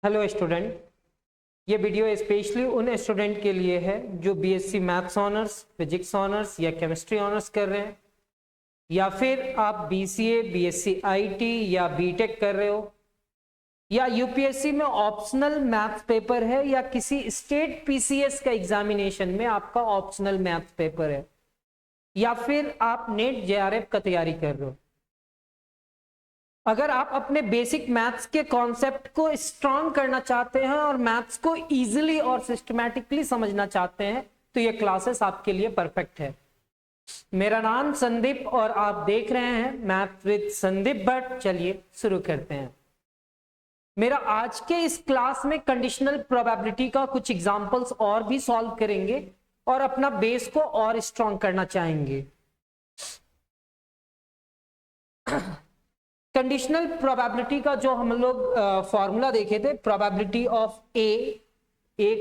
Hello student, ये video specially उन student के लिए है जो BSc maths honours, physics honours या केमिस्ट्री ऑनर्स कर रहे हैं, या फिर आप बीसीए, बीएससी आईटी या बीटेक कर रहे हो, या यूपीएससी में ऑप्शनल मैथ्स पेपर है, या किसी स्टेट पीसीएस का एग्जामिनेशन में आपका ऑप्शनल मैथ्स पेपर है, या फिर आप नेट जेआरएफ का तैयारी कर रहे हो। अगर आप अपने बेसिक मैथ्स के कॉन्सेप्ट को स्ट्रांग करना चाहते हैं और मैथ्स को इजीली और सिस्टमैटिकली समझना चाहते हैं तो ये क्लासेस आपके लिए परफेक्ट है। मेरा नाम संदीप और आप देख रहे हैं मैथ विद संदीप भट्ट। चलिए शुरू करते हैं। मेरा आज के इस क्लास में कंडीशनल प्रोबेबिलिटी का कुछ एग्जांपल्स और भी सॉल्व करेंगे और अपना बेस को और स्ट्रांग करना चाहेंगे। कंडीशनल प्रोबेबिलिटी का जो हम लोग फॉर्मूला देखे थे, प्रोबेबिलिटी ऑफ ए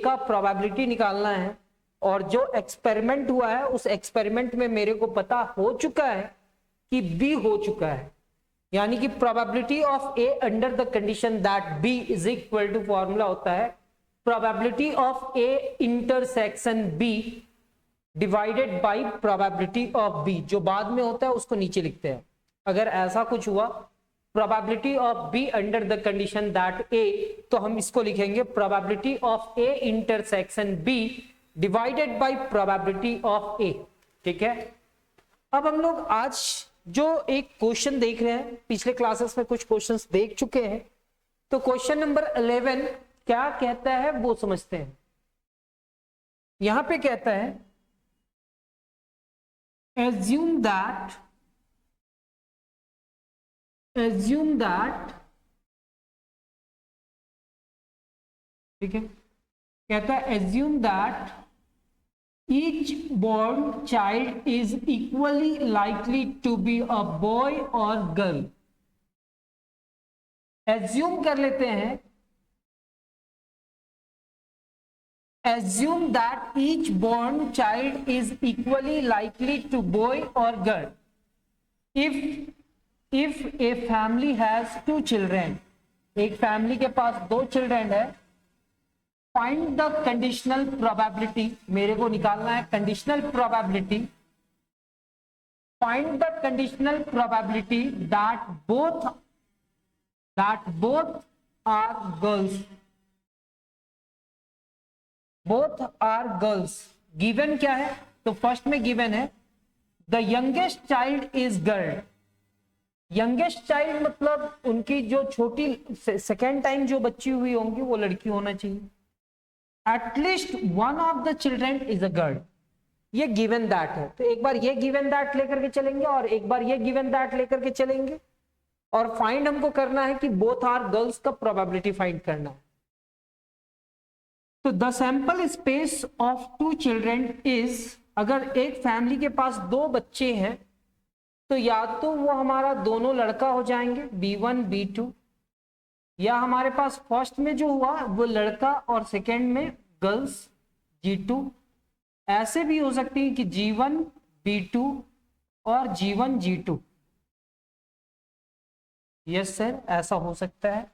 का प्रोबेबिलिटी निकालना है, और जो एक्सपेरिमेंट हुआ है उस एक्सपेरिमेंट में मेरे को पता हो चुका है कि बी हो चुका है, यानी कि probability of A under the condition that B is equal to formula होता है probability of A intersection B divided by probability of b. जो बाद में होता है उसको नीचे लिखते हैं। अगर ऐसा कुछ हुआ probability of B under the condition that A, तो हम इसको लिखेंगे probability of A intersection B divided by probability of A. ठीक है। अब हम लोग आज जो एक क्वेश्चन देख रहे हैं, पिछले क्लासेस में कुछ क्वेश्चंस देख चुके हैं, तो क्वेश्चन नंबर 11 क्या कहता है वो समझते हैं। यहां पे कहता है assume that ठीक है, कहता है assume that each born child is equally likely to be a boy or girl। assume कर लेते हैं, assume that each born child is equally likely to boy or girl if a family has two children। एक family के पास दो children है। Find the conditional probability, मेरे को निकालना है conditional probability. Find the conditional probability that both are girls. Both are girls given क्या है, तो फर्स्ट में गिवन है the youngest child is girl. Youngest child मतलब उनकी जो छोटी सेकेंड टाइम जो बच्ची हुई होंगी वो लड़की होना चाहिए। At least one of the children is a girl. ये गिवन दैट है, तो एक बार ये गिवन दैट लेकर के चलेंगे और एक बार ये गिवन दैट लेकर के चलेंगे, और फाइंड हमको करना है कि बोथ आर गर्ल्स का प्रोबेबिलिटी फाइंड करना है। तो the sample space of two children is, अगर एक फैमिली के पास दो बच्चे हैं तो या तो वो हमारा दोनों लड़का हो जाएंगे B1 B2, या हमारे पास फर्स्ट में जो हुआ वो लड़का और सेकंड में गर्ल्स G2। ऐसे भी हो सकती है कि G1 B2 और G1 G2। यस सर, ऐसा हो सकता है।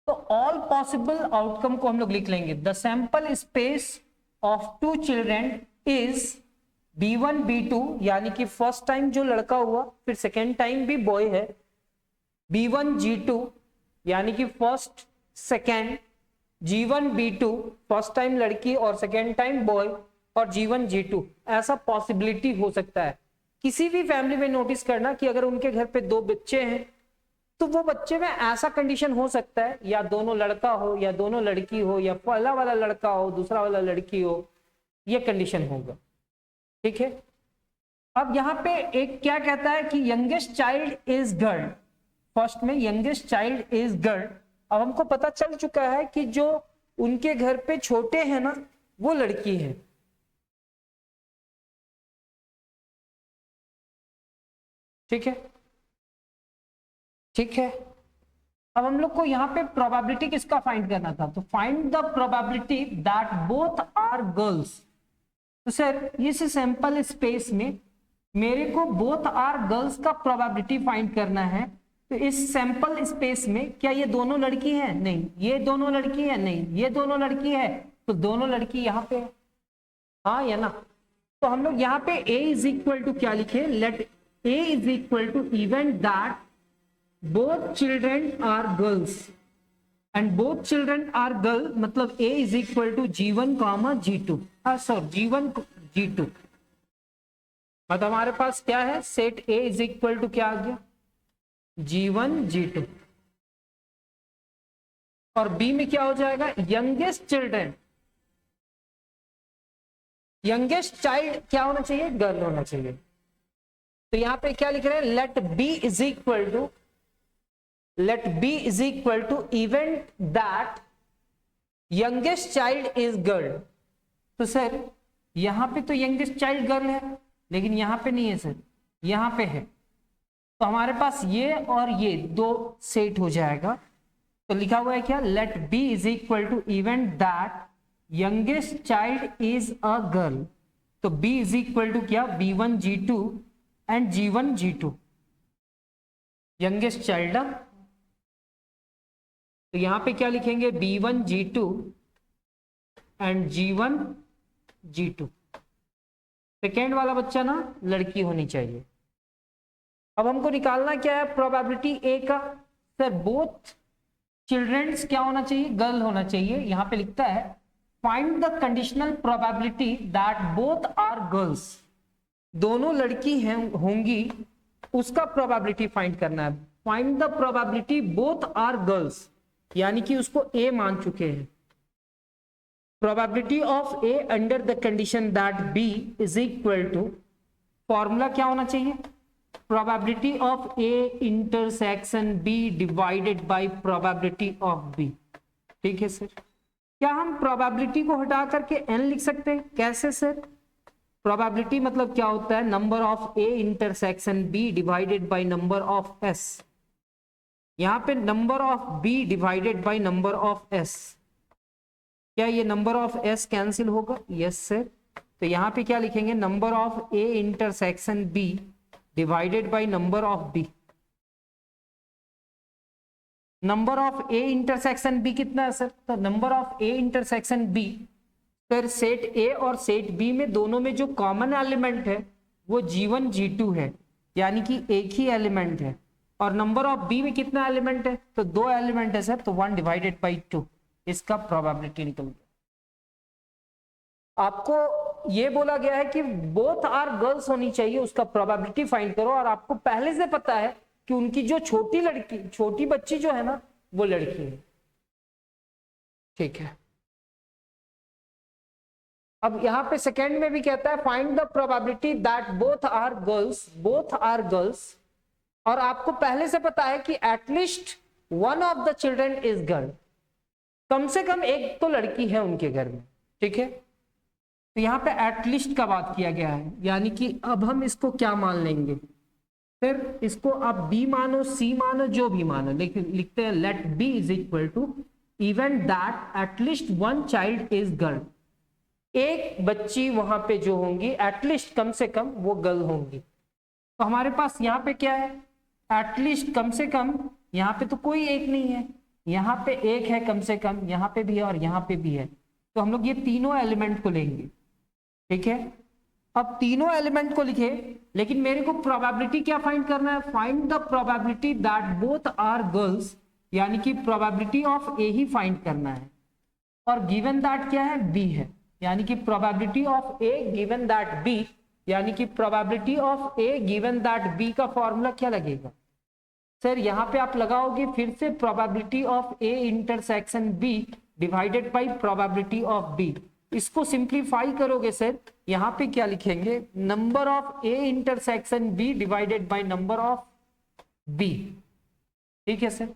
तो ऑल पॉसिबल आउटकम को हम लोग लिख लेंगे। The sample space of two children is B1 B2, यानी कि फर्स्ट टाइम जो लड़का हुआ फिर सेकेंड टाइम भी बॉय है। B1 G2 यानी कि first second, G1 B2 first time लड़की और सेकेंड टाइम बॉय, और G1 G2। ऐसा पॉसिबिलिटी हो सकता है। किसी भी फैमिली में नोटिस करना कि अगर उनके घर पे दो बच्चे हैं तो वो बच्चे में ऐसा कंडीशन हो सकता है या दोनों लड़का हो या दोनों लड़की हो, या पहला वाला लड़का हो दूसरा वाला लड़की हो, ये कंडीशन होगा। ठीक है। अब यहां पे एक क्या कहता है कि youngest child is girl. First में यंगेस्ट चाइल्ड इज गर्ल। अब हमको पता चल चुका है कि जो उनके घर पे छोटे हैं ना वो लड़की है। ठीक है, ठीक है। अब हम लोग को यहाँ पे प्रोबेबिलिटी किसका फाइंड करना था, तो find the probability that both are girls. तो सर इस सैंपल स्पेस में मेरे को बोथ आर गर्ल्स का प्रोबेबिलिटी फाइंड करना है, तो इस सैंपल स्पेस में क्या ये दोनों लड़की है? नहीं। ये दोनों लड़की है? नहीं। ये दोनों लड़की है? तो दोनों लड़की यहाँ पे है, हाँ या ना? तो हम लोग यहाँ पे a इज इक्वल टू क्या लिखे? Let a is equal to event that both children are girls and both children are girl, मतलब a is equal to G1 comma G2, sorry G1 G2, मतलब हमारे पास क्या है? Set a is equal to क्या आ गया? G1 G2। और b में क्या हो जाएगा? यंगेस्ट चिल्ड्रन, यंगेस्ट चाइल्ड क्या होना चाहिए? गर्ल होना चाहिए। तो यहां पे क्या लिख रहे हैं? Let b is equal to, let b is equal to event that youngest child is girl. तो सर यहां पे तो यंगेस्ट चाइल्ड गर्ल है, लेकिन यहां पे नहीं है सर, यहां पे है। तो हमारे पास ये और ये दो सेट हो जाएगा। तो लिखा हुआ है क्या? Let b is equal to event that youngest child is a girl. तो b इज इक्वल टू क्या? B1 G2 and G1 G2, youngest child. तो यहां पे क्या लिखेंगे? B1 G2 and G1 G2। Second वाला बच्चा ना लड़की होनी चाहिए। अब हमको निकालना क्या है? प्रोबेबिलिटी ए का। सर बोथ चिल्ड्रंस क्या होना चाहिए? गर्ल होना चाहिए। यहां पे लिखता है find the conditional probability that both are girls, दोनों लड़की हैं होंगी, उसका प्रोबेबिलिटी फाइंड करना है। Find the probability both are girls, यानी कि उसको ए मान चुके हैं। Probability of A under the condition that B is equal to, formula क्या होना चाहिए? Probability of A intersection B divided by probability of B. ठीक है सर। क्या हम प्रोबेबिलिटी को हटा करके n लिख सकते हैं? कैसे सर? प्रोबेबिलिटी मतलब क्या होता है? Number of A intersection B divided by number of S. यहां पे number of B divided by number of S, क्या ये नंबर ऑफ एस कैंसिल होगा? Yes sir. तो यहां पे क्या लिखेंगे? Number of A intersection B divided by number of B. Number of A intersection B कितना है सर? तो number of A intersection B, sir set A और सेट बी में दोनों में जो कॉमन एलिमेंट है वो G1 G2 है, यानी कि एक ही एलिमेंट है। और नंबर ऑफ बी में कितना एलिमेंट है? तो दो एलिमेंट है सर, तो 1 डिवाइडेड बाई 2, इसका प्रोबेबिलिटी निकल गया। आपको ये बोला गया है कि बोथ आर गर्ल्स होनी चाहिए, उसका प्रोबेबिलिटी फाइंड करो। और आपको पहले से पता है कि उनकी जो छोटी लड़की, छोटी बच्ची जो है ना, वो लड़की है। ठीक है। अब यहां पे सेकेंड में भी कहता है find the probability that both are girls, both are girls. और आपको पहले से पता है कि at least one of the children is girl, कम से कम एक तो लड़की है उनके घर में। ठीक है। तो यहाँ पे एटलीस्ट का बात किया गया है, यानी कि अब हम इसको क्या मान लेंगे? फिर इसको आप बी मानो, सी मानो, जो भी मानो, लेकिन लिखते हैं let B is equal to event that at least one child is girl. एक बच्ची वहां पे जो होंगी एटलीस्ट कम से कम वो गर्ल होंगी। तो हमारे पास यहाँ पे क्या है? एटलीस्ट कम से कम, यहाँ पे तो कोई एक नहीं है, यहाँ पे एक है कम से कम, यहाँ पे भी है और यहाँ पे भी है। तो हम लोग ये तीनों एलिमेंट को लेंगे। ठीक है। अब तीनों एलिमेंट को लिखे, लेकिन मेरे को प्रोबेबिलिटी क्या फाइंड करना है? Find the probability that both are girls, यानी कि प्रोबेबिलिटी ऑफ ए ही फाइंड करना है। और गिवन दैट क्या है? बी है, यानी कि probability of A given that B, यानी कि probability of A given that B का फॉर्मूला क्या लगेगा? सर यहाँ पे आप लगाओगे फिर से probability of A intersection B divided by probability of B. इसको सिंप्लीफाई करोगे सर, यहाँ पे क्या लिखेंगे? Number of A intersection B divided by number of B. ठीक है सर।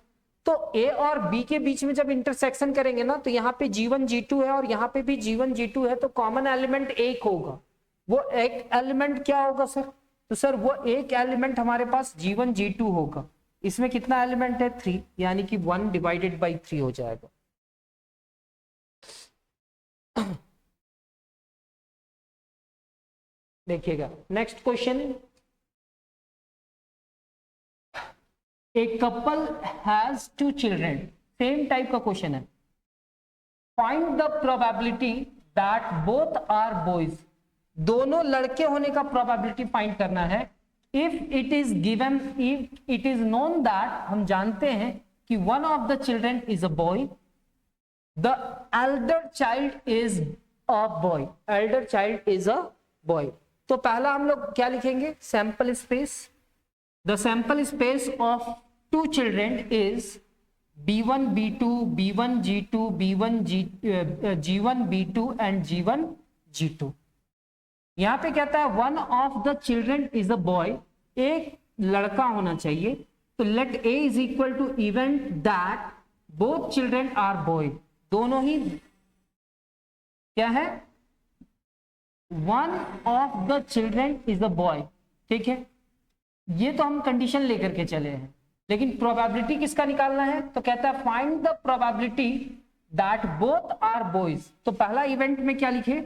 तो ए और बी के बीच में जब इंटरसेक्शन करेंगे ना, तो यहाँ पे G1 G2 है और यहाँ पे भी G1 G2 है, तो कॉमन एलिमेंट एक होगा। वो एक एलिमेंट क्या होगा सर? तो सर वो एक एलिमेंट हमारे पास G1 G2 होगा। इसमें कितना एलिमेंट है? 3, यानी कि 1 डिवाइडेड बाई 3 हो जाएगा। देखिएगा next question. A couple has 2 children, same type का क्वेश्चन है। Find the probability that both are boys, दोनों लड़के होने का प्रोबेबिलिटी फाइंड करना है। If it is given, if it is known that, हम जानते हैं कि one of the children is a boy, the elder child is a boy, elder child is a boy. तो पहला हम लोग क्या लिखेंगे, sample space. The sample space of 2 children is B1 B2 B1 G2 B1 G1 B2 and G1 G2। यहां पे कहता है one of the children is a boy, एक लड़का होना चाहिए। तो let A is equal to event that both children are boy, दोनों ही क्या है, one of the children is a boy. ठीक है, ये तो हम कंडीशन लेकर के चले हैं, लेकिन प्रोबेबिलिटी किसका निकालना है, तो कहता है find the probability that both are boys. तो पहला इवेंट में क्या लिखे,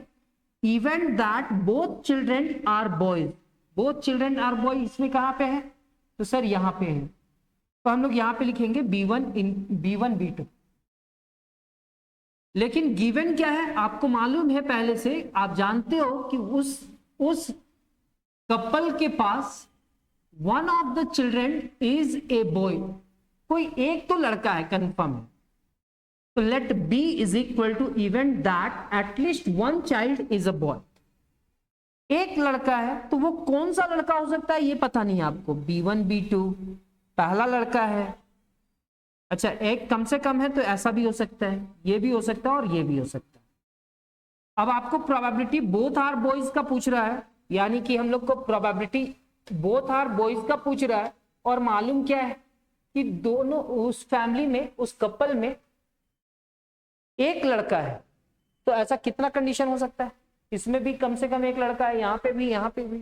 event that both children are boys, both children are boy, इसमें कहां पे है, तो सर यहां पे है। तो हम लोग यहां पे लिखेंगे B1 B2। लेकिन गिवन क्या है, आपको मालूम है पहले से, आप जानते हो कि उस कपल के पास one of the children is a boy, कोई एक तो लड़का है, कंफर्म है। तो let B is equal to event that at least one child is a boy, एक लड़का है। तो वो कौन सा लड़का हो सकता है ये पता नहीं आपको, B1 B2 पहला लड़का है, अच्छा एक कम से कम है, तो ऐसा भी हो सकता है, ये भी हो सकता है और ये भी हो सकता है। अब आपको प्रोबेबिलिटी बोथ आर बॉयज का पूछ रहा है, यानी कि हम लोग को प्रोबेबिलिटी बोथ आर बॉयज का पूछ रहा है, और मालूम क्या है कि दोनों उस फैमिली में, उस कपल में एक लड़का है। तो ऐसा कितना कंडीशन हो सकता है, इसमें भी कम से कम एक लड़का है, यहां पे भी, यहां पे भी।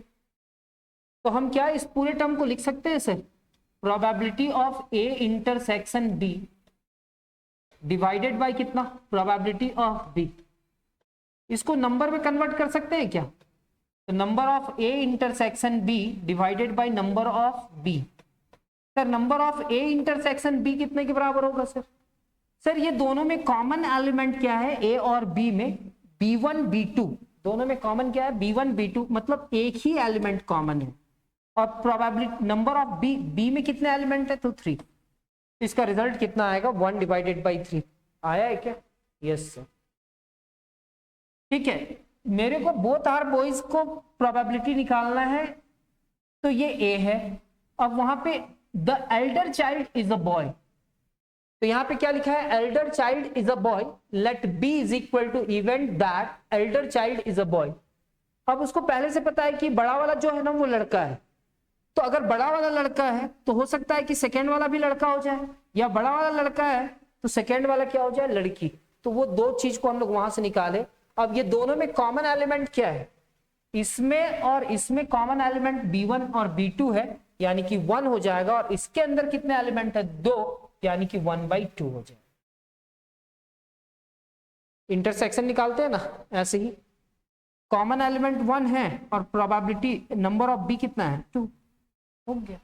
तो हम क्या इस पूरे टर्म को लिख सकते हैं sir, probability of A intersection B divided by कितना, प्रोबेबिलिटी ऑफ बी। इसको नंबर में कन्वर्ट कर सकते हैं क्या, तो number of A intersection B divided by number of B. Sir number of A intersection B कितने के बराबर होगा सर, सर ये दोनों में कॉमन एलिमेंट क्या है, ए और बी में, B1 B2 दोनों में कॉमन क्या है, B1 B2, मतलब एक ही एलिमेंट कॉमन है। और प्रोबेबिलिटी नंबर ऑफ बी में कितने एलिमेंट है, तो 3। इसका रिजल्ट कितना आएगा, 1 डिवाइडेड बाई 3 आया है क्या, यस सर। ठीक है, मेरे को बोथ आर बॉयज को प्रोबेबिलिटी निकालना है, तो ये ए है। अब वहां पे the elder child is a boy, तो यहां पे क्या लिखा है, elder child is a boy, let B is equal to event that elder child is a boy. अब उसको पहले से पता है कि बड़ा वाला जो है ना वो लड़का है, तो अगर बड़ा वाला लड़का है तो हो सकता है कि सेकेंड वाला भी लड़का हो जाए, या बड़ा वाला लड़का है तो सेकेंड वाला क्या हो जाए, लड़की। तो वो दो चीज को हम लोग वहां से निकाले। अब ये दोनों में कॉमन एलिमेंट क्या है, इसमें और इसमें कॉमन एलिमेंट B1 और B2 है, यानी कि 1 हो जाएगा, और इसके अंदर कितने एलिमेंट है, 2, यानी कि 1/2 हो जाएगा। इंटरसेक्शन निकालते हैं ना, ऐसे ही कॉमन एलिमेंट 1 है और प्रोबेबिलिटी नंबर ऑफ बी कितना है, 2, हो गया।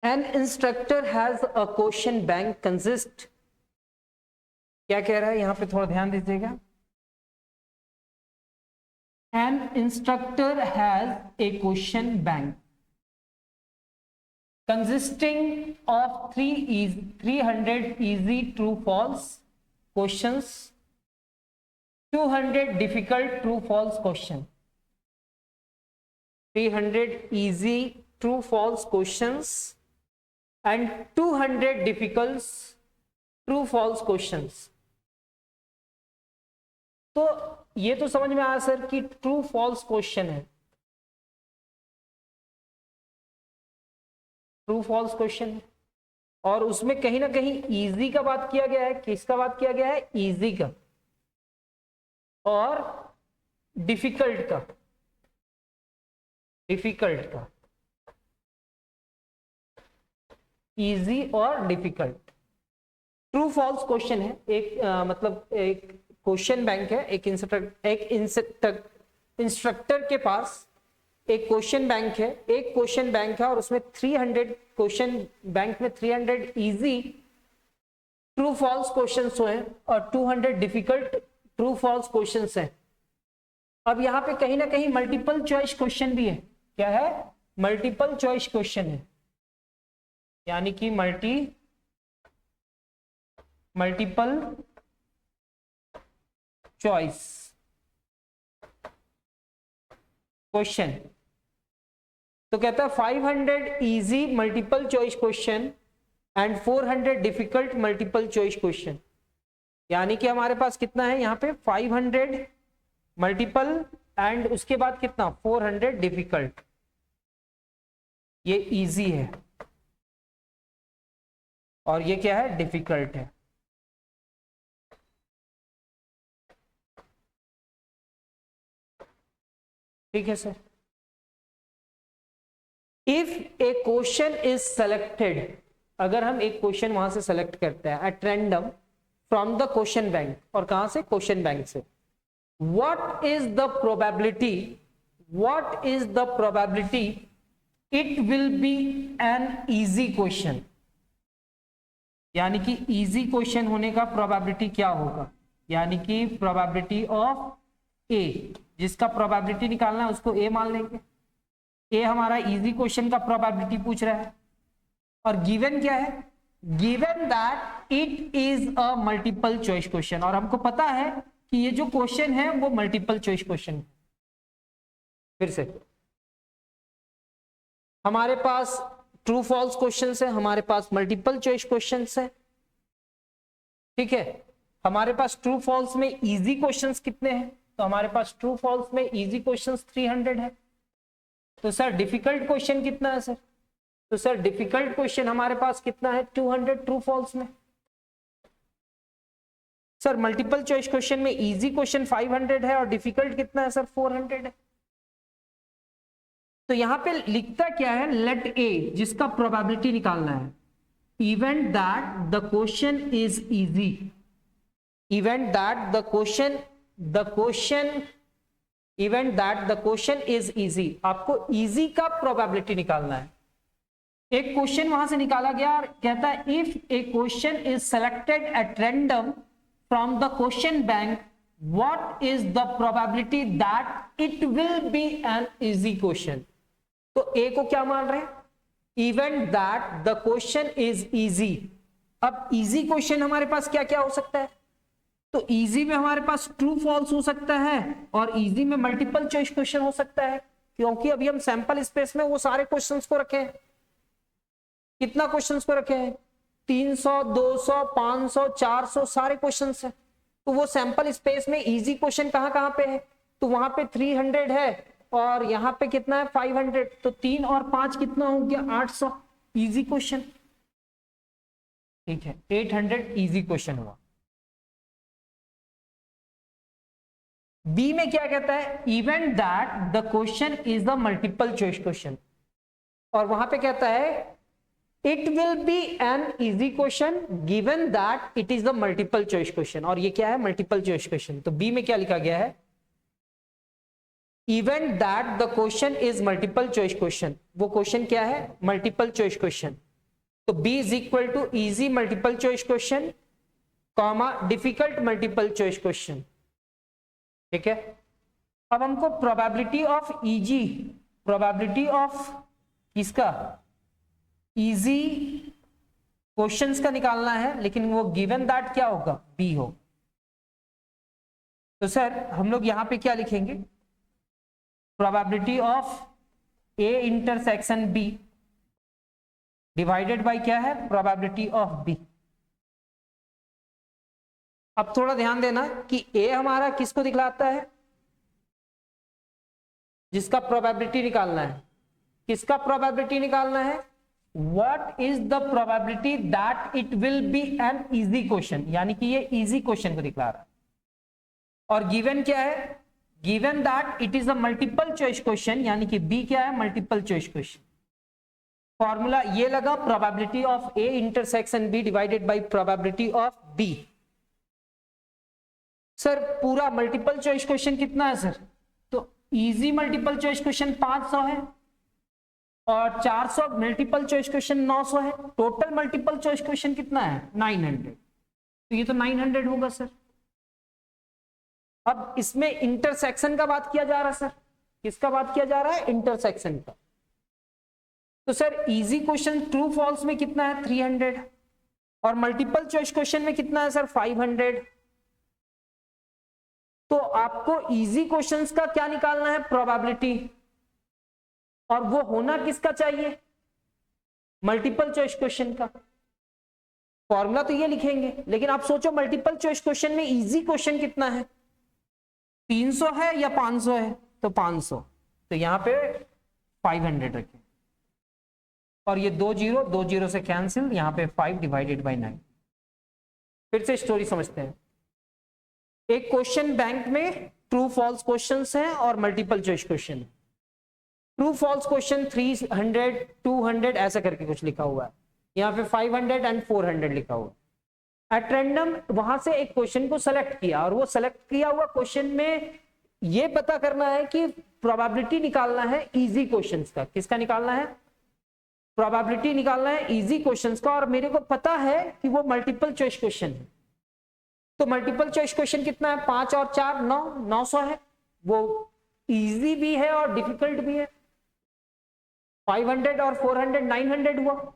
An instructor has a question bank consist, क्या कह रहा है यहां पे थोड़ा ध्यान दीजिएगा। An instructor has a question bank consisting of 300 easy true false questions, 200 difficult true false question, 300 easy true false questions and 200 difficult true false questions। तो ये तो समझ में आया सर कि ट्रू फॉल्स क्वेश्चन है, ट्रू फॉल्स क्वेश्चन है, और उसमें कहीं ना कहीं इजी का बात किया गया है, किसका बात किया गया है, इजी का, और डिफिकल्ट का, डिफिकल्ट का, इजी और डिफिकल्ट। ट्रू फॉल्स क्वेश्चन है, एक मतलब एक क्वेश्चन बैंक है, एक इंस्ट्रक्टर के पास एक क्वेश्चन बैंक है और उसमें 300 क्वेश्चन बैंक में 300 इजी ट्रू फॉल्स क्वेश्चंस हैं और 200 डिफिकल्ट ट्रू फॉल्स क्वेश्चंस हैं। अब यहाँ पे कहीं ना कहीं मल्टीपल चॉइस क्वेश्चन भी है। क्या है? मल्टीपल चॉइस क्वेश्चन है, यानी कि मल्टीपल चॉइस क्वेश्चन। तो कहता है 500 easy multiple choice question and 400 difficult multiple choice question. यानी कि हमारे पास कितना है यहाँ पे 500 मल्टीपल एंड उसके बाद कितना 400 डिफिकल्ट। ये इजी है और ये क्या है? डिफिकल्ट है। ठीक है sir. If A question is selected, अगर हम एक क्वेश्चन वहां से सेलेक्ट करते हैं at random from the question bank, और कहां से? क्वेश्चन बैंक से, what is the probability it will be an easy question, यानी कि इजी क्वेश्चन होने का प्रोबेबिलिटी क्या होगा? यानी कि प्रोबेबिलिटी ऑफ ए, जिसका प्रोबेबिलिटी निकालना है उसको ए मान लेंगे। ए हमारा इजी क्वेश्चन का प्रोबेबिलिटी पूछ रहा है और गिवन क्या है? Given that it is a multiple choice question, और हमको पता है कि ये जो क्वेश्चन है वो मल्टीपल चॉइस क्वेश्चन। फिर से हमारे पास ट्रू फॉल्स क्वेश्चंस है, हमारे पास मल्टीपल चॉइस क्वेश्चंस है। ठीक है, हमारे पास ट्रू फॉल्स में इजी क्वेश्चंस कितने हैं? तो हमारे पास ट्रू फॉल्स में इजी क्वेश्चंस 300 है। तो सर डिफिकल्ट क्वेश्चन कितना है सर? तो सर डिफिकल्ट क्वेश्चन हमारे पास कितना है? 200 ट्रू फॉल्स में। सर मल्टीपल चॉइस क्वेश्चन में इजी क्वेश्चन 500 है और डिफिकल्ट कितना है सर? 400 है। तो यहां पे लिखता क्या है? लेट ए, जिसका प्रोबेबिलिटी निकालना है, event that the question is easy, event that the question is easy. आपको इजी का प्रोबेबिलिटी निकालना है। एक क्वेश्चन वहां से निकाला गया और कहता है if A question is selected at random from the question bank, what is the probability that it will be an easy question? तो ए को क्या मान रहे हैं? Event that the question is easy. अब इजी क्वेश्चन हमारे पास क्या क्या हो सकता है? तो इजी में हमारे पास ट्रू फॉल्स हो सकता है और इजी में मल्टीपल चॉइस क्वेश्चन हो सकता है, क्योंकि अभी हम सैंपल स्पेस में वो सारे क्वेश्चंस को रखे हैं। कितना क्वेश्चंस को रखे हैं? 300, 200, 500, 400 सारे क्वेश्चंस हैं। तो वो सैंपल स्पेस में इजी क्वेश्चन कहां कहां पे है? तो वहां पे 300 है और यहां पे कितना है? 500। तो 3 और 5 कितना हो गया? 800 इजी क्वेश्चन। ठीक है, 800 इजी क्वेश्चन हुआ। बी में क्या कहता है? Event that the question is the multiple choice question, और वहां पे कहता है it will be an easy question given that it is the multiple choice question. और ये क्या है? Multiple choice question. तो बी में क्या लिखा गया है? Event that the question is multiple choice question. वो क्वेश्चन क्या है? Multiple choice question. तो B is equal to easy multiple choice question comma difficult multiple choice question. ठीक है, अब हमको probability of easy, probability of किसका? इजी क्वेश्चंस का निकालना है, लेकिन वो गिवन दैट क्या होगा? बी हो। तो सर हम लोग यहां पे क्या लिखेंगे? Probability of A intersection B divided by क्या है? Probability of B. अब थोड़ा ध्यान देना कि ए हमारा किसको दिखलाता है? जिसका प्रोबेबिलिटी निकालना है। किसका प्रोबेबिलिटी निकालना है? What is the probability that it will be an easy question? यानी कि ये इजी क्वेश्चन को दिखला रहा है। और गिवन क्या है? Given that it is a multiple choice question, यानी कि बी क्या है? Multiple choice question. फॉर्मूला ये लगा, probability of A intersection B divided by probability of B. Sir पूरा मल्टीपल चॉइस क्वेश्चन कितना है सर? तो इजी मल्टीपल चॉइस क्वेश्चन 500 है और 400 मल्टीपल चॉइस क्वेश्चन 900 है। टोटल मल्टीपल चॉइस क्वेश्चन कितना है? 900। तो ये तो 900 होगा सर। अब इसमें इंटरसेक्शन का बात किया जा रहा है सर। किसका बात किया जा रहा है? इंटरसेक्शन का। तो sir easy question true false में कितना है? 300 और मल्टीपल चॉइस क्वेश्चन में कितना है सर? 500। तो आपको इजी क्वेश्चंस का क्या निकालना है? प्रोबेबिलिटी। और वो होना किसका चाहिए? मल्टीपल चॉइस क्वेश्चन का। फॉर्मूला तो ये लिखेंगे, लेकिन आप सोचो मल्टीपल चॉइस क्वेश्चन में इजी क्वेश्चन कितना है? 300 है या 500 है? तो 500। तो यहां पे 500 रखें और ये 2 0 से कैंसिल, यहां पे 5 डिवाइडेड बाय 9। फिर से स्टोरी समझते हैं। एक क्वेश्चन बैंक में ट्रू फॉल्स क्वेश्चंस हैं और मल्टीपल चॉइस क्वेश्चन है। ट्रू फॉल्स क्वेश्चन 300 200 ऐसा करके कुछ लिखा हुआ है, यहाँ पे 500 एंड 400 लिखा हुआ है। एट रैंडम वहां से एक क्वेश्चन को सेलेक्ट किया और वो सेलेक्ट किया हुआ क्वेश्चन में ये पता करना है कि प्रोबेबिलिटी निकालना है इजी क्वेश्चंस का। किसका निकालना है? प्रोबेबिलिटी निकालना है इजी क्वेश्चंस का। और मेरे को पता है कि वो मल्टीपल चॉइस क्वेश्चन है। तो मल्टीपल चॉइस क्वेश्चन कितना है? 5 और 4 9, 900 है। वो इजी भी है और डिफिकल्ट भी है। 500 और 400 900 हुआ।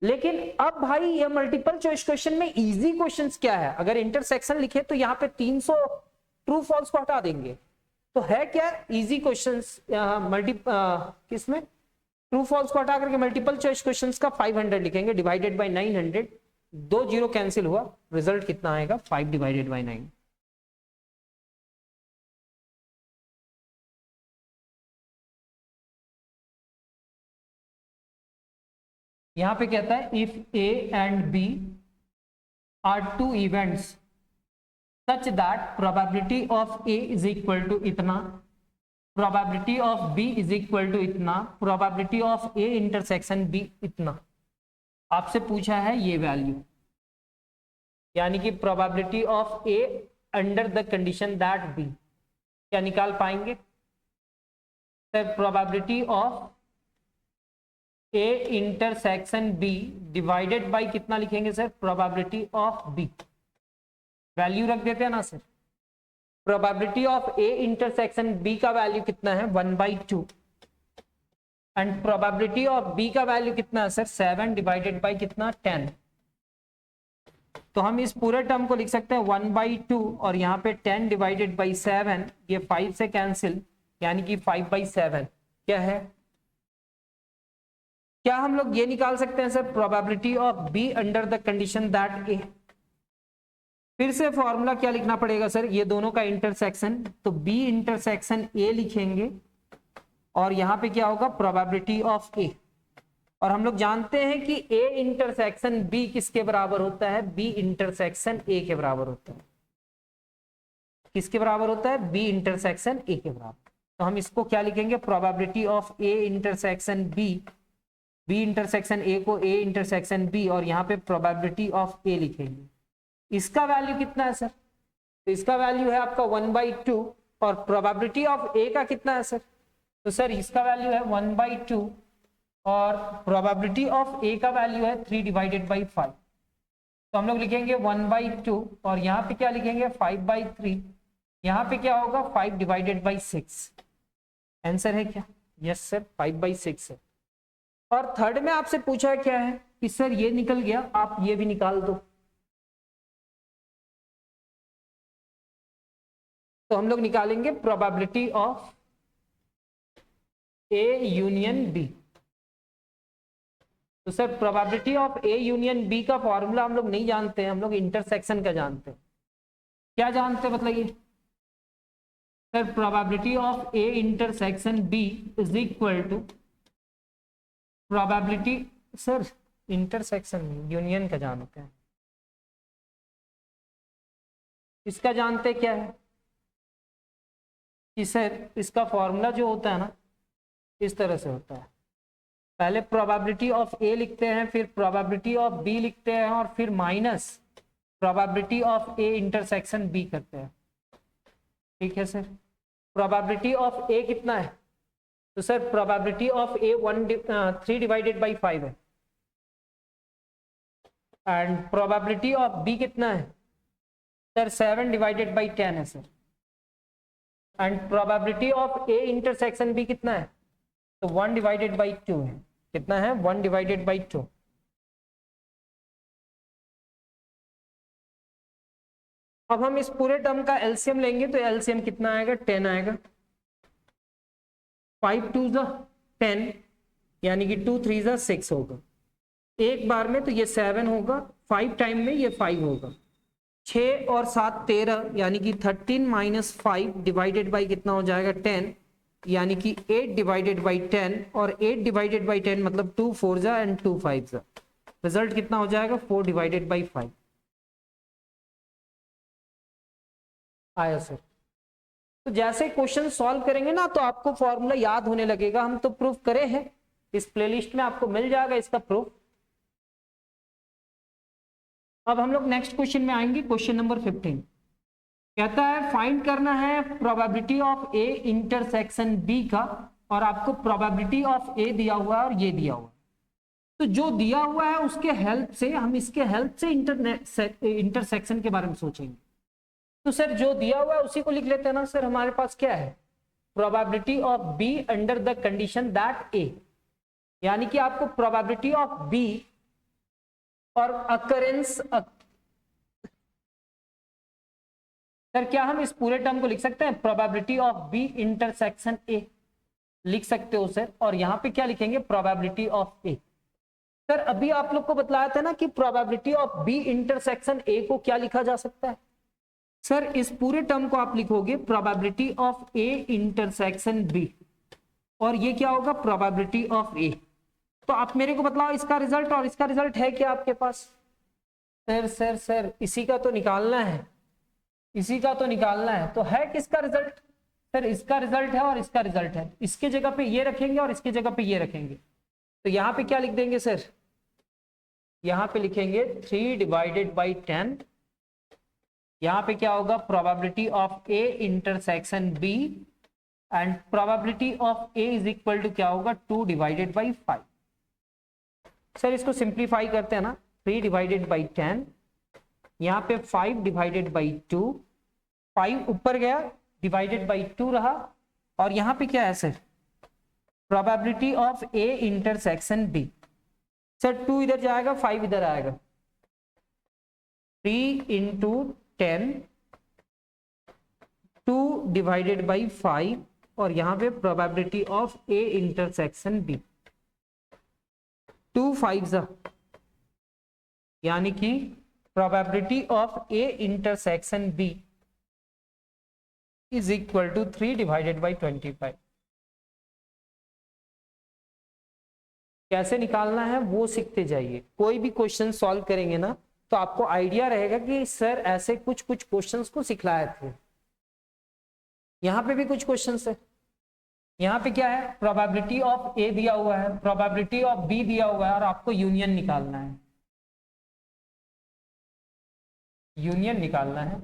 लेकिन अब भाई ये मल्टीपल चॉइस क्वेश्चन में इजी क्वेश्चंस क्या है? अगर इंटरसेक्शन लिखे तो यहाँ पे 300 ट्रू फॉल्स को हटा देंगे। तो है क्या इजी क्वेश्चंस? किसमें ट्रू फॉल्स को हटा करके मल्टीपल चॉइस क्वेश्चंस का 500 लिखेंगे डिवाइडेड बाय 900। 2 0 कैंसिल हुआ, रिजल्ट कितना आएगा? 5 डिवाइडेड बाय 9। यहां पे कहता है if A and B are two events such that probability of A is equal to इतना, probability of B is equal to इतना, probability of A intersection B इतना। आपसे पूछा है ये वैल्यू, यानी कि probability of A under the condition that B. क्या निकाल पाएंगे sir? Probability of A intersection B divided by कितना लिखेंगे sir? Probability of B. Value रख देते हैं ना sir. Probability of A intersection B का वैल्यू कितना है? 1/2 एंड प्रोबेबिलिटी ऑफ बी का वैल्यू कितना है सर? 7 डिवाइडेड बाय कितना? 10। तो हम इस पूरे टर्म को लिख सकते हैं 1/2 और यहाँ पे 10 डिवाइडेड बाई 7, ये 5 से कैंसिल, यानी कि 5/7 क्या है? क्या हम लोग ये निकाल सकते हैं sir? Probability of B under the condition that A. फिर से फॉर्मूला क्या लिखना पड़ेगा सर? ये दोनों का इंटरसेक्शन, तो बी इंटरसेक्शन ए लिखेंगे और यहाँ पे क्या होगा? प्रोबेबिलिटी ऑफ ए। और हम लोग जानते हैं कि ए इंटरसेक्शन बी किसके बराबर होता है? बी इंटरसेक्शन ए के बराबर होता है। किसके बराबर होता है? बी इंटरसेक्शन ए के बराबर। तो हम इसको क्या लिखेंगे? Probability of A intersection B, B intersection A को ए इंटरसेक्शन बी, और यहाँ पे प्रोबेबिलिटी ऑफ ए लिखेंगे। इसका वैल्यू कितना है सर? तो इसका वैल्यू है आपका 1/2 और प्रोबेबिलिटी ऑफ ए का कितना है सर? तो सर इसका वैल्यू है 1/2 और प्रोबेबिलिटी ऑफ ए का वैल्यू है 3 डिवाइडेड बाई 5। तो हम लोग लिखेंगे 1/2 और यहाँ पे क्या लिखेंगे? 5/3। यहाँ पे क्या होगा? 5 डिवाइडेड बाई 6। आंसर है क्या? यस सर, 5/6 है। और थर्ड में आपसे पूछा क्या है कि सर ये निकल गया, आप ये भी निकाल दो। तो हम लोग निकालेंगे probability of A union B. तो sir probability of A union B का फॉर्मूला हम लोग नहीं जानते हैं, हम लोग इंटरसेक्शन का जानते हैं। क्या जानते हैं मतलब ये? Sir probability of A intersection B is equal to probability, sir intersection union का जानते हैं, इसका जानते क्या है कि सर इसका फॉर्मूला जो होता है ना, इस तरह से होता है। पहले प्रोबेबिलिटी ऑफ ए लिखते हैं, फिर प्रोबेबिलिटी ऑफ बी लिखते हैं, और फिर minus probability of A intersection B करते हैं। ठीक है सर। प्रोबेबिलिटी ऑफ ए कितना है? तो sir probability of A 3 divided by 5 है, एंड प्रोबेबिलिटी ऑफ बी कितना है सर? 7 डिवाइडेड बाई 10 है sir. And probability of A intersection B कितना है? तो 1 डिवाइडेड बाई 2 है। कितना है? 1 डिवाइडेड बाई 2। अब हम इस पूरे टर्म का एलसीएम लेंगे तो एलसीएम कितना आएगा? 10 आएगा। 5 2 10, यानी कि 2 3 6 होगा एक बार में, तो ये 7 होगा, 5 टाइम में ये 5 होगा। 6 और 7 13, यानी कि 13 माइनस 5 डिवाइडेड बाई कितना हो जाएगा? 10, यानी कि 8 डिवाइडेड बाई 10, और 8 डिवाइडेड बाई 10 मतलब 2 4 जा एंड 2 5 जा। रिजल्ट कितना हो जाएगा? 4 डिवाइडेड बाई 5 आया सर। तो जैसे क्वेश्चन सॉल्व करेंगे ना, तो आपको फॉर्मूला याद होने लगेगा। हम तो प्रूफ करे हैं, इस प्लेलिस्ट में आपको मिल जाएगा इसका प्रूफ। अब हम लोग नेक्स्ट क्वेश्चन में आएंगे, क्वेश्चन नंबर 15। कहता है फाइंड करना है probability of A intersection B का, और आपको प्रोबेबिलिटी ऑफ ए दिया हुआ है और ये दिया हुआ है। तो जो दिया हुआ है उसके हेल्प से हम इसके हेल्प से इंटरसेक्शन के बारे में सोचेंगे। तो सर जो दिया हुआ है उसी को लिख लेते हैं ना सर। हमारे पास क्या है? Probability of B under the condition that A, यानी कि आपको प्रोबेबिलिटी ऑफ बी और अकरेंस। सर क्या हम इस पूरे टर्म को लिख सकते हैं? Probability of B intersection A लिख सकते हो सर। और यहां पे क्या लिखेंगे? Probability of A. सर अभी आप लोग को बतलाया था ना कि probability of B intersection A को क्या लिखा जा सकता है? सर इस पूरे टर्म को आप लिखोगे probability of A intersection B, और ये क्या होगा? Probability of A. तो आप मेरे को बतलाओ इसका रिजल्ट, और इसका रिजल्ट है क्या आपके पास? सर इसी का तो निकालना है, इसी का तो निकालना है। तो है किसका रिजल्ट? सर इसका रिजल्ट है और इसका रिजल्ट है। इसके जगह पे ये रखेंगे और इसके जगह पे ये रखेंगे। तो यहां पे क्या लिख देंगे सर? यहां पे लिखेंगे 3 डिवाइडेड बाई 10। यहां पे क्या होगा? Probability of A intersection B, and probability of A is equal to क्या होगा? 2 डिवाइडेड बाई 5। सर इसको सिंप्लीफाई करते हैं ना, 3 डिवाइडेड बाई 10, यहाँ पे 5 डिवाइडेड बाई 2, 5 ऊपर गया, डिवाइडेड बाई 2 रहा, और यहाँ पे क्या है sir? Probability of A intersection B. Sir 2 इधर जाएगा, 5 इधर आएगा, 3 इंटू 10, 2 डिवाइडेड बाई 5, और यहाँ पे probability of A intersection B. 2 5 यानी कि probability of A intersection B is equal to 3 divided by 25। कैसे निकालना है वो सीखते जाइए। कोई भी क्वेश्चन सॉल्व करेंगे ना तो आपको आइडिया रहेगा कि सर ऐसे कुछ कुछ क्वेश्चंस को सिखलाए थे। यहाँ पे भी कुछ क्वेश्चंस है। यहाँ पे क्या है? प्रोबेबिलिटी ऑफ ए दिया हुआ है, प्रोबेबिलिटी ऑफ बी दिया हुआ है, और आपको यूनियन निकालना है। यूनियन निकालना है।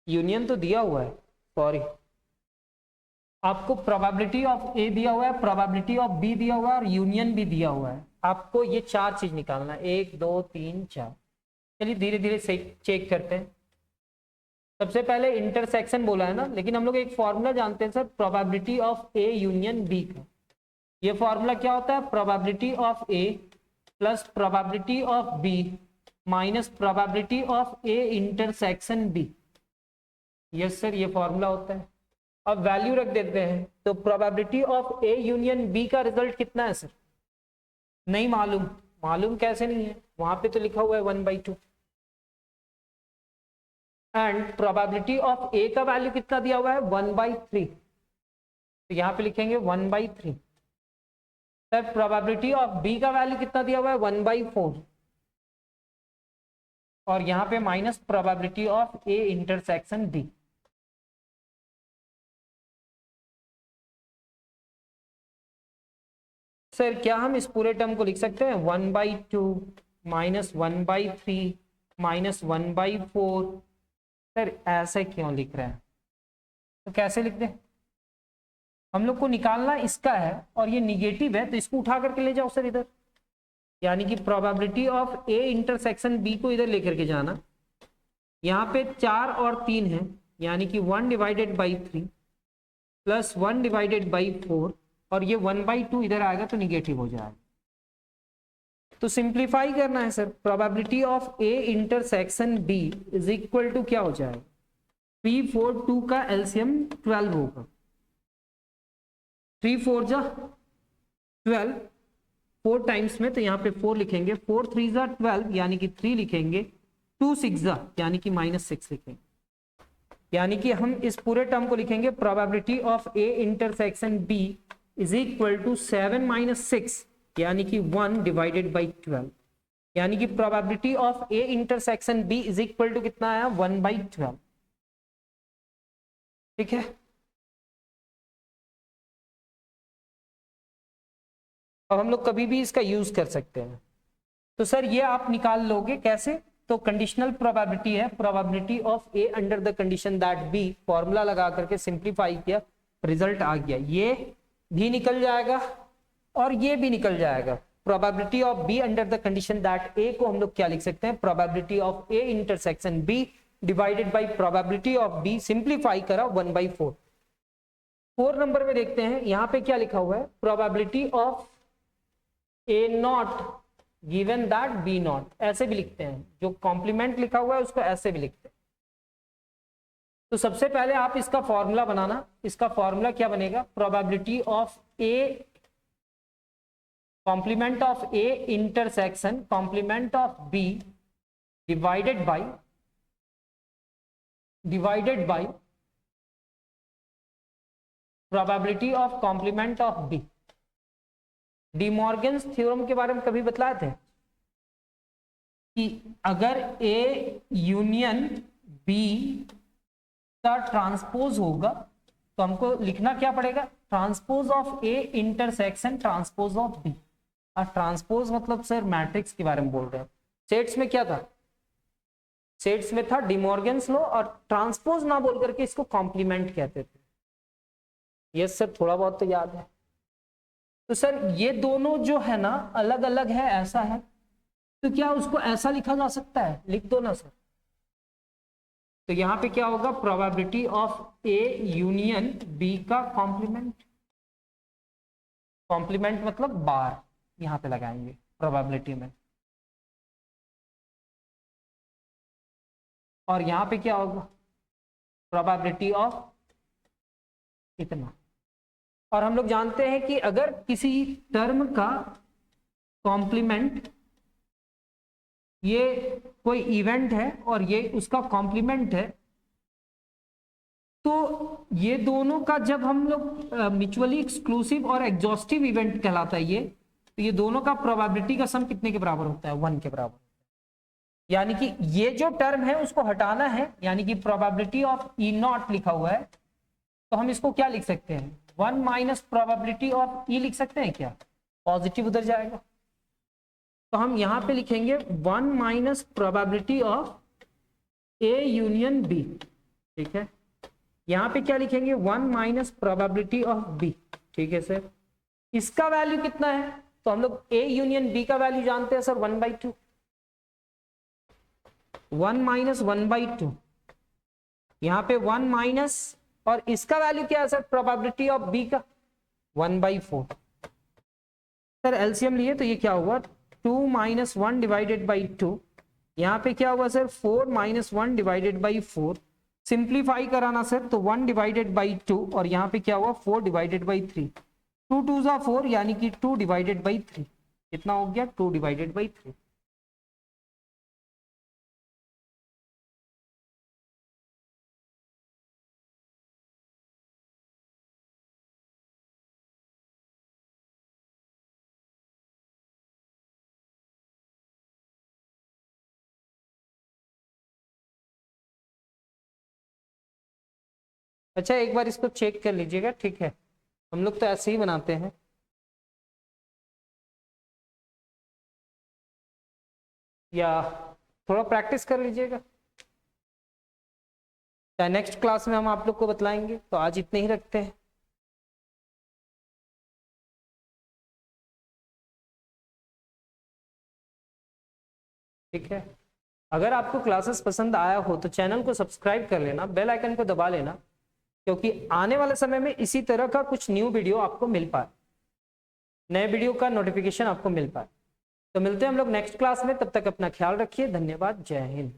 यूनियन तो दिया हुआ है, सॉरी, आपको प्रोबेबिलिटी ऑफ ए दिया हुआ है, प्रोबेबिलिटी ऑफ बी दिया हुआ है, और यूनियन भी दिया हुआ है। आपको ये 4 चीज निकालना है, 1 2 3 4। चलिए धीरे धीरे से चेक करते हैं। सबसे पहले इंटरसेक्शन बोला है ना, लेकिन हम लोग एक फॉर्मूला जानते हैं sir, probability of A union B का। ये फॉर्मूला क्या होता है? Probability of A plus probability of B minus probability of A intersection B. Yes sir, ये फॉर्मूला होता है। अब वैल्यू रख देते हैं, तो probability of A union B का रिजल्ट कितना है सर? नहीं मालूम। मालूम कैसे नहीं है? वहां पे तो लिखा हुआ है 1/2। एंड प्रोबेबिलिटी ऑफ ए का वैल्यू कितना दिया हुआ है? 1/3। तो यहाँ पे लिखेंगे 1/3। सर प्रोबेबिलिटी ऑफ बी का वैल्यू कितना दिया हुआ है? 1/4। और यहाँ पे minus probability of A intersection B. Sir क्या हम इस पूरे टर्म को लिख सकते हैं 1/2 -1/3 -1/4? सर ऐसे क्यों लिख रहे हैं, तो कैसे लिख दें? हम लोग को निकालना इसका है और ये निगेटिव है, तो इसको उठा करके ले जाओ सर इधर, यानी कि probability of A intersection B को इधर लेकर के जाना। यहाँ पे 4 और 3 है, यानी कि 1/3 प्लस 1/4, और ये 1/2 इधर आएगा तो निगेटिव हो जाएगा। तो सिंप्लीफाई करना है sir, probability of A intersection B is equal to क्या हो जाएगा, 3 4 2 का एलसीएम 12 होगा, 3 4 जा 12, 4 टाइम्स में, तो यहाँ पे 4 लिखेंगे, 4 3 जा 12 यानी कि 3 लिखेंगे, 2 6 जा यानी कि -6 लिखेंगे, यानी कि हम इस पूरे टर्म को लिखेंगे probability of A intersection B is equal to 7 - 6 यानी कि 1/12, यानी कि probability of A intersection B is equal to कितना आया, 1/12। ठीक है, अब हम लोग कभी भी इसका यूज कर सकते हैं। तो सर ये आप निकाल लोगे कैसे, तो कंडीशनल प्रोबेबिलिटी है, probability of A under the condition that B, formula लगा करके सिंप्लीफाई किया, रिजल्ट आ गया, ये भी निकल जाएगा और ये भी निकल जाएगा। Probability of B under the condition that A को हम लोग क्या लिख सकते हैं, probability of A intersection B divided by probability of B, simplify करा 1/4। 4 नंबर में देखते हैं, यहाँ पे क्या लिखा हुआ है, probability of A not given that B not, ऐसे भी लिखते हैं, जो कॉम्प्लीमेंट लिखा हुआ है उसको ऐसे भी लिखते हैं। तो सबसे पहले आप इसका फॉर्मूला बनाना, इसका फॉर्मूला क्या बनेगा, probability of A, complement of A intersection complement of B divided by probability of complement of B. De Morgan's theorem के बारे में कभी बतलाए थे कि अगर ए यूनियन बी का ट्रांसपोज होगा तो हमको लिखना क्या पड़ेगा, transpose of A intersection transpose of B. और ट्रांसपोज मतलब सर मैट्रिक्स के बारे में बोल रहे हैं, सेट्स में क्या था, सेट्स में था डिमॉर्गन्स लॉ, और ट्रांसपोज ना बोल करके इसको कॉम्प्लीमेंट कहते थे। यस सर, थोड़ा बहुत तो याद है। तो सर ये दोनों जो है ना अलग अलग है, ऐसा है, तो क्या उसको ऐसा लिखा जा सकता है, लिख दो ना सर। तो यहां पे क्या होगा, probability of A union B का कॉम्प्लीमेंट, कॉम्प्लीमेंट मतलब बार यहां पे लगाएंगे प्रोबेबिलिटी में, और यहां पे क्या होगा, प्रोबेबिलिटी ऑफ इतना। और हम लोग जानते हैं कि अगर किसी टर्म का कॉम्प्लीमेंट, ये कोई इवेंट है और ये उसका कॉम्प्लीमेंट है, तो ये दोनों का जब हम लोग म्यूचुअली एक्सक्लूसिव और एग्जॉस्टिव इवेंट कहलाता है ये, तो ये दोनों का प्रोबेबिलिटी का सम कितने के बराबर होता है, 1 के बराबर। यानी कि ये जो टर्म है उसको हटाना है, यानी कि प्रोबेबिलिटी ऑफ ई नॉट लिखा हुआ है, तो हम इसको क्या लिख सकते हैं, 1 माइनस प्रोबेबिलिटी ऑफ ई लिख सकते हैं क्या, पॉजिटिव उधर जाएगा, तो हम यहां पे लिखेंगे 1 minus probability of A union B. ठीक है, यहां पे क्या लिखेंगे, 1 माइनस प्रोबेबिलिटी ऑफ बी। ठीक है सर, इसका वैल्यू कितना है, तो हम लोग ए यूनियन बी का वैल्यू जानते हैं सर 1/2, 1 माइनस 1/2, यहां पे 1 माइनस, और इसका वैल्यू क्या है सर, प्रोबेबिलिटी ऑफ बी का 1/4। सर एलसीएम लिए तो ये क्या हुआ, 2 - 1 डिवाइडेड बाई 2, यहाँ पे क्या हुआ सर, 4 - 1 डिवाइडेड बाई 4, सिंप्लीफाई कराना सर, तो 1 डिवाइडेड बाई 2, और यहाँ पे क्या हुआ 4 डिवाइडेड बाई 3, 2 2 जा 4 यानी कि 2 डिवाइडेड बाई 3, कितना हो गया, 2 डिवाइडेड बाई 3। अच्छा एक बार इसको चेक कर लीजिएगा, ठीक है, हम लोग तो ऐसे ही बनाते हैं। या थोड़ा प्रैक्टिस कर लीजिएगा, नेक्स्ट क्लास में हम आप लोग को बतलाएंगे। तो आज इतने ही रखते हैं। ठीक है, अगर आपको क्लासेस पसंद आया हो तो चैनल को सब्सक्राइब कर लेना, बेल आइकन को दबा लेना, क्योंकि आने वाले समय में इसी तरह का कुछ न्यू वीडियो आपको मिल पाए, नए वीडियो का नोटिफिकेशन आपको मिल पाए। तो मिलते हैं हम लोग नेक्स्ट क्लास में, तब तक अपना ख्याल रखिए। धन्यवाद, जय हिंद।